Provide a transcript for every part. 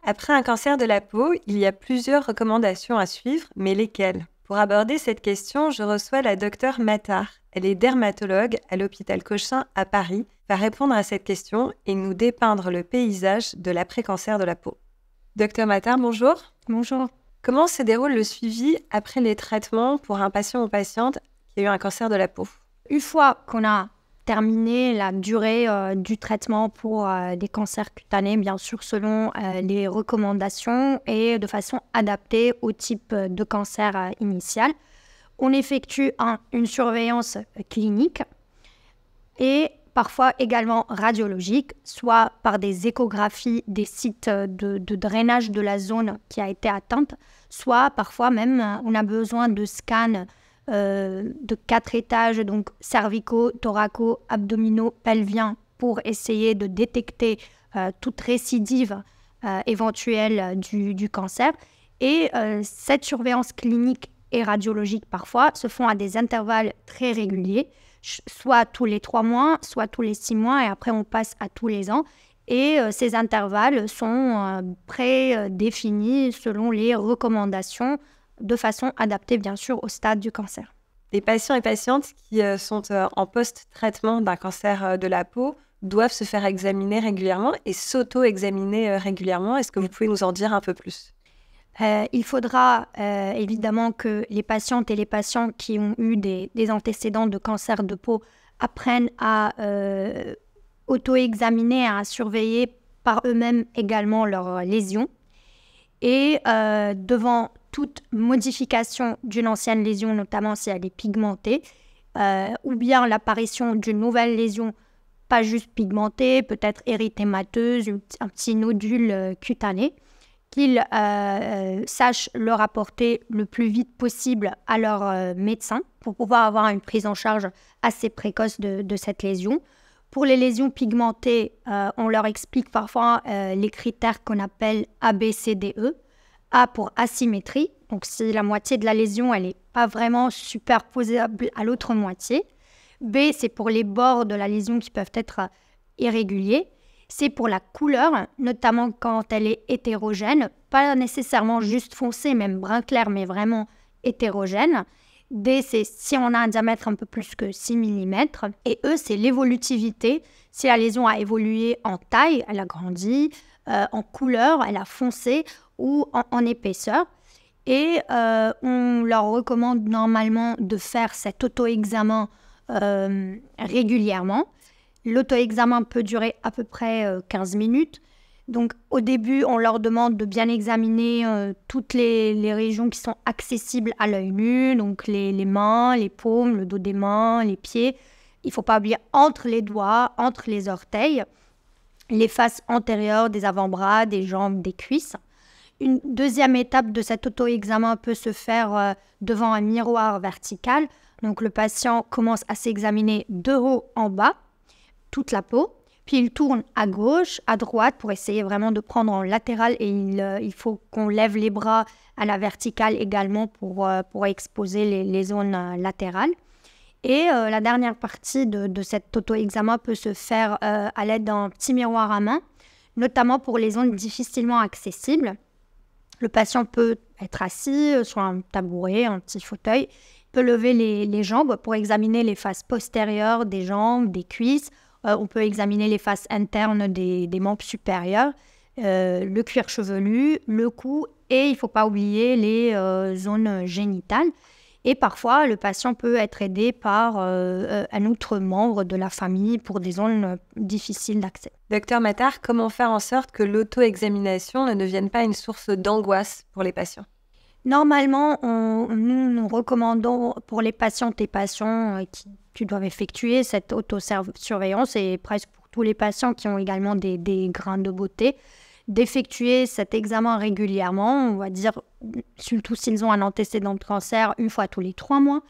Après un cancer de la peau, il y a plusieurs recommandations à suivre, mais lesquelles? Pour aborder cette question, je reçois la docteure Matar. Elle est dermatologue à l'hôpital Cochin à Paris, va répondre à cette question et nous dépeindre le paysage de l'après-cancer de la peau. Docteur Matar, bonjour. Bonjour. Comment se déroule le suivi après les traitements pour un patient ou patiente qui a eu un cancer de la peau? Une fois qu'on a terminé la durée du traitement pour des cancers cutanés, bien sûr selon les recommandations et de façon adaptée au type de cancer initial, on effectue une surveillance clinique et parfois également radiologique, soit par des échographies des sites de drainage de la zone qui a été atteinte, soit parfois même on a besoin de scans de 4 étages, donc cervicaux, thoracaux, abdominaux, pelviens, pour essayer de détecter toute récidive éventuelle du cancer. Et cette surveillance clinique et radiologique parfois se font à des intervalles très réguliers, soit tous les 3 mois, soit tous les 6 mois, et après on passe à tous les ans. Et ces intervalles sont prédéfinis selon les recommandations, de façon adaptée bien sûr au stade du cancer. Les patients et patientes qui sont en post-traitement d'un cancer de la peau doivent se faire examiner régulièrement et s'auto-examiner régulièrement. Est-ce que vous pouvez nous en dire un peu plus? Il faudra évidemment que les patientes et les patients qui ont eu des antécédents de cancer de peau apprennent à auto-examiner, à surveiller par eux-mêmes également leurs lésions. Et devant toute modification d'une ancienne lésion, notamment si elle est pigmentée, ou bien l'apparition d'une nouvelle lésion, pas juste pigmentée, peut-être érythémateuse, un petit nodule cutané, qu'ils sachent le rapporter le plus vite possible à leur médecin pour pouvoir avoir une prise en charge assez précoce de cette lésion. Pour les lésions pigmentées, on leur explique parfois les critères qu'on appelle ABCDE. A pour asymétrie, donc si la moitié de la lésion elle n'est pas vraiment superposable à l'autre moitié. B, c'est pour les bords de la lésion qui peuvent être irréguliers. C pour la couleur, notamment quand elle est hétérogène, pas nécessairement juste foncée, même brun clair, mais vraiment hétérogène. D, c'est si on a un diamètre un peu plus que 6 mm. Et E, c'est l'évolutivité. Si la lésion a évolué en taille, elle a grandi, en couleur, elle a foncé, ou en épaisseur. Et on leur recommande normalement de faire cet auto-examen régulièrement. L'auto-examen peut durer à peu près 15 minutes. Donc au début, on leur demande de bien examiner toutes les régions qui sont accessibles à l'œil nu, donc les mains, les paumes, le dos des mains, les pieds. Il ne faut pas oublier entre les doigts, entre les orteils, les faces antérieures des avant-bras, des jambes, des cuisses. Une deuxième étape de cet auto-examen peut se faire devant un miroir vertical. Donc le patient commence à s'examiner de haut en bas, toute la peau. Puis il tourne à gauche, à droite pour essayer vraiment de prendre en latéral. Et il faut qu'on lève les bras à la verticale également pour exposer les zones latérales. Et la dernière partie de cet auto-examen peut se faire à l'aide d'un petit miroir à main, notamment pour les zones difficilement accessibles. Le patient peut être assis sur un tabouret, un petit fauteuil. Il peut lever les jambes pour examiner les faces postérieures des jambes, des cuisses. On peut examiner les faces internes des membres supérieurs, le cuir chevelu, le cou et il ne faut pas oublier les zones génitales. Et parfois, le patient peut être aidé par un autre membre de la famille pour des zones difficiles d'accès. Docteur Matar, comment faire en sorte que l'auto-examination ne devienne pas une source d'angoisse pour les patients? Normalement, nous recommandons pour les patientes et patients qui doivent effectuer cette autosurveillance et presque pour tous les patients qui ont également des grains de beauté, d'effectuer cet examen régulièrement, on va dire, surtout s'ils ont un antécédent de cancer, une fois tous les 3 mois.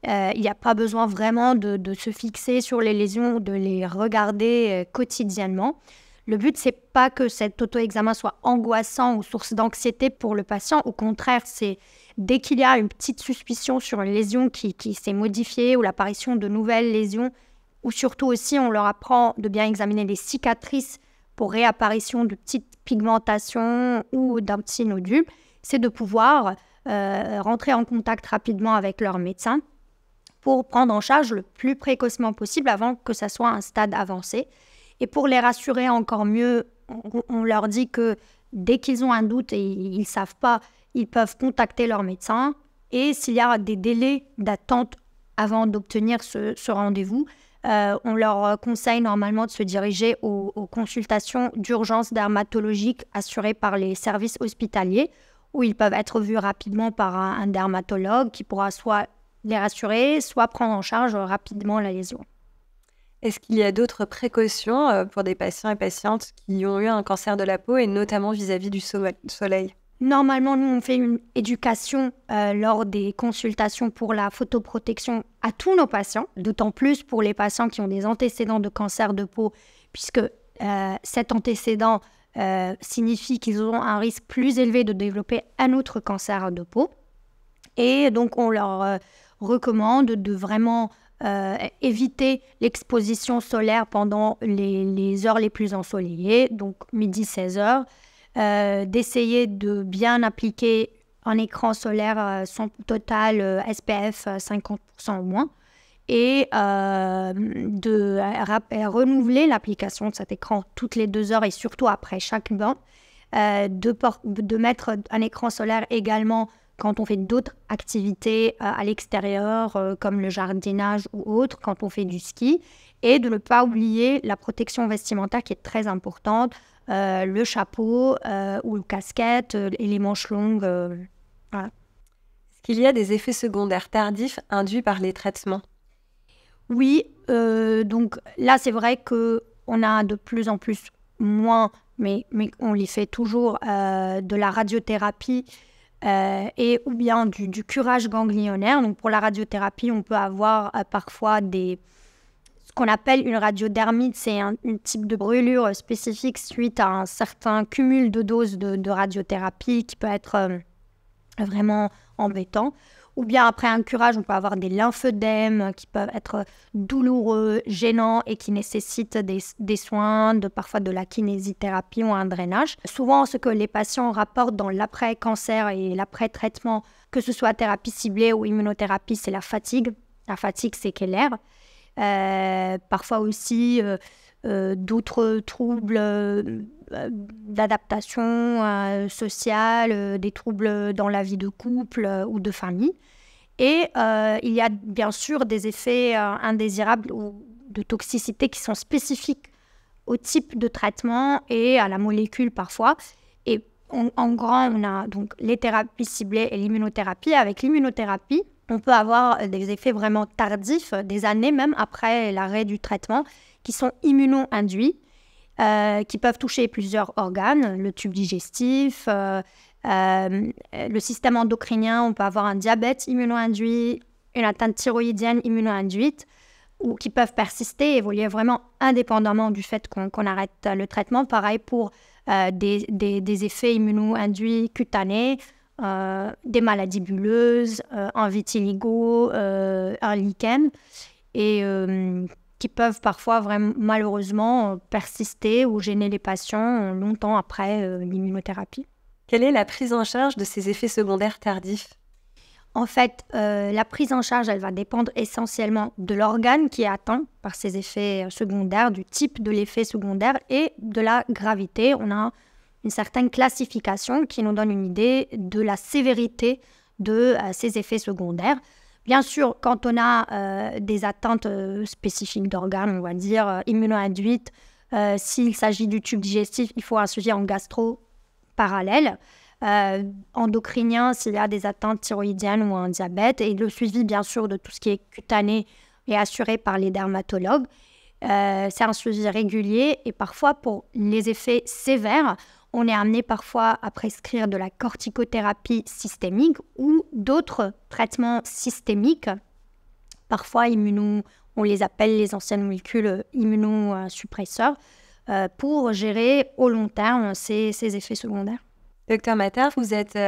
Il n'y a pas besoin vraiment de se fixer sur les lésions, de les regarder quotidiennement. Le but, c'est pas que cet auto-examen soit angoissant ou source d'anxiété pour le patient. Au contraire, c'est dès qu'il y a une petite suspicion sur une lésion qui s'est modifiée ou l'apparition de nouvelles lésions, ou surtout aussi, on leur apprend de bien examiner les cicatrices pour réapparition de petites pigmentations ou d'un petit nodule, c'est de pouvoir rentrer en contact rapidement avec leur médecin pour prendre en charge le plus précocement possible avant que ça soit un stade avancé. Et pour les rassurer encore mieux, on leur dit que dès qu'ils ont un doute et ils ne savent pas, ils peuvent contacter leur médecin. Et s'il y a des délais d'attente avant d'obtenir ce rendez-vous, on leur conseille normalement de se diriger aux consultations d'urgence dermatologique assurées par les services hospitaliers, où ils peuvent être vus rapidement par un dermatologue qui pourra soit les rassurer, soit prendre en charge rapidement la lésion. Est-ce qu'il y a d'autres précautions pour des patients et patientes qui ont eu un cancer de la peau, et notamment vis-à-vis du soleil ? Normalement, nous, on fait une éducation lors des consultations pour la photoprotection à tous nos patients, d'autant plus pour les patients qui ont des antécédents de cancer de peau, puisque cet antécédent signifie qu'ils auront un risque plus élevé de développer un autre cancer de peau. Et donc, on leur recommande de vraiment éviter l'exposition solaire pendant les heures les plus ensoleillées, donc midi 16 heures. D'essayer de bien appliquer un écran solaire son total SPF 50% au moins et de renouveler l'application de cet écran toutes les 2 heures et surtout après chaque bain. De mettre un écran solaire également quand on fait d'autres activités à l'extérieur comme le jardinage ou autre, quand on fait du ski, et de ne pas oublier la protection vestimentaire qui est très importante. Le chapeau ou le casquette et les manches longues. Voilà. Est-ce qu'il y a des effets secondaires tardifs induits par les traitements ? Oui, donc là c'est vrai qu'on a de plus en plus moins, mais on les fait toujours, de la radiothérapie et ou bien du curage ganglionnaire. Donc pour la radiothérapie, on peut avoir parfois ce qu'on appelle une radiodermite, c'est un type de brûlure spécifique suite à un certain cumul de doses de radiothérapie qui peut être vraiment embêtant. Ou bien après un curage, on peut avoir des lymphœdèmes qui peuvent être douloureux, gênants et qui nécessitent des soins, parfois de la kinésithérapie ou un drainage. Souvent, ce que les patients rapportent dans l'après-cancer et l'après-traitement, que ce soit thérapie ciblée ou immunothérapie, c'est la fatigue. La fatigue séquelaire. Parfois aussi d'autres troubles d'adaptation sociale, des troubles dans la vie de couple ou de famille. Et il y a bien sûr des effets indésirables ou de toxicité qui sont spécifiques au type de traitement et à la molécule parfois. Et en grand, on a donc les thérapies ciblées et l'immunothérapie. Avec l'immunothérapie, on peut avoir des effets vraiment tardifs, des années même après l'arrêt du traitement, qui sont immuno-induits, qui peuvent toucher plusieurs organes, le tube digestif, le système endocrinien. On peut avoir un diabète immuno-induit, une atteinte thyroïdienne immuno-induite, ou qui peuvent persister et évoluer vraiment indépendamment du fait qu'on arrête le traitement. Pareil pour des effets immuno-induits cutanés, des maladies bulleuses, un vitiligo, un lichen, et qui peuvent parfois vraiment malheureusement persister ou gêner les patients longtemps après l'immunothérapie. Quelle est la prise en charge de ces effets secondaires tardifs ? En fait, la prise en charge, elle va dépendre essentiellement de l'organe qui est atteint par ces effets secondaires, du type de l'effet secondaire et de la gravité. On a une certaine classification qui nous donne une idée de la sévérité de ces effets secondaires. Bien sûr, quand on a des atteintes spécifiques d'organes, on va dire immuno-induites, s'il s'agit du tube digestif, il faut un suivi en gastro parallèle. Endocrinien, s'il y a des atteintes thyroïdiennes ou un diabète, et le suivi bien sûr de tout ce qui est cutané est assuré par les dermatologues. C'est un suivi régulier et parfois pour les effets sévères, on est amené parfois à prescrire de la corticothérapie systémique ou d'autres traitements systémiques, parfois on les appelle les anciennes molécules immunosuppresseurs, pour gérer au long terme ces effets secondaires. Docteur Matar, vous êtes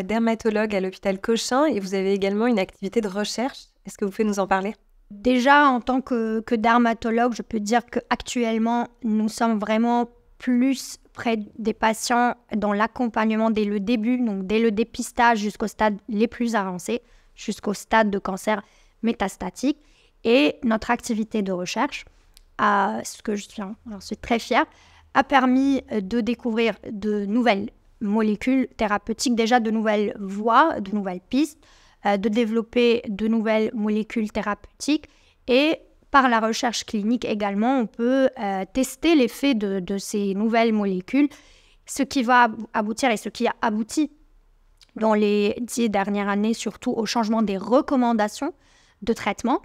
dermatologue à l'hôpital Cochin et vous avez également une activité de recherche. Est-ce que vous pouvez nous en parler ? Déjà, en tant que dermatologue, je peux dire qu'actuellement, nous sommes vraiment plus près des patients dans l'accompagnement dès le début, donc dès le dépistage jusqu'au stade les plus avancés, jusqu'au stade de cancer métastatique. Et notre activité de recherche, ce que je suis très fière, a permis de découvrir de nouvelles molécules thérapeutiques, déjà de nouvelles voies, de nouvelles pistes, de développer de nouvelles molécules thérapeutiques. Et par la recherche clinique également, on peut tester l'effet de ces nouvelles molécules, ce qui va aboutir et ce qui a abouti dans les 10 dernières années, surtout au changement des recommandations de traitement.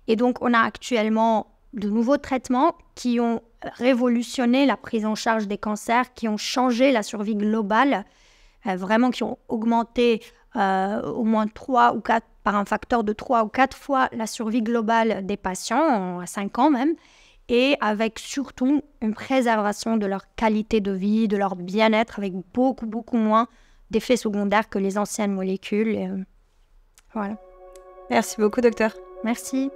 Et donc, on a actuellement de nouveaux traitements qui ont révolutionné la prise en charge des cancers, qui ont changé la survie globale, vraiment qui ont augmenté au moins 3 ou 4, par un facteur de 3 ou 4 fois la survie globale des patients, à 5 ans même, et avec surtout une préservation de leur qualité de vie, de leur bien-être, avec beaucoup, beaucoup moins d'effets secondaires que les anciennes molécules. Voilà. Merci beaucoup, docteur. Merci.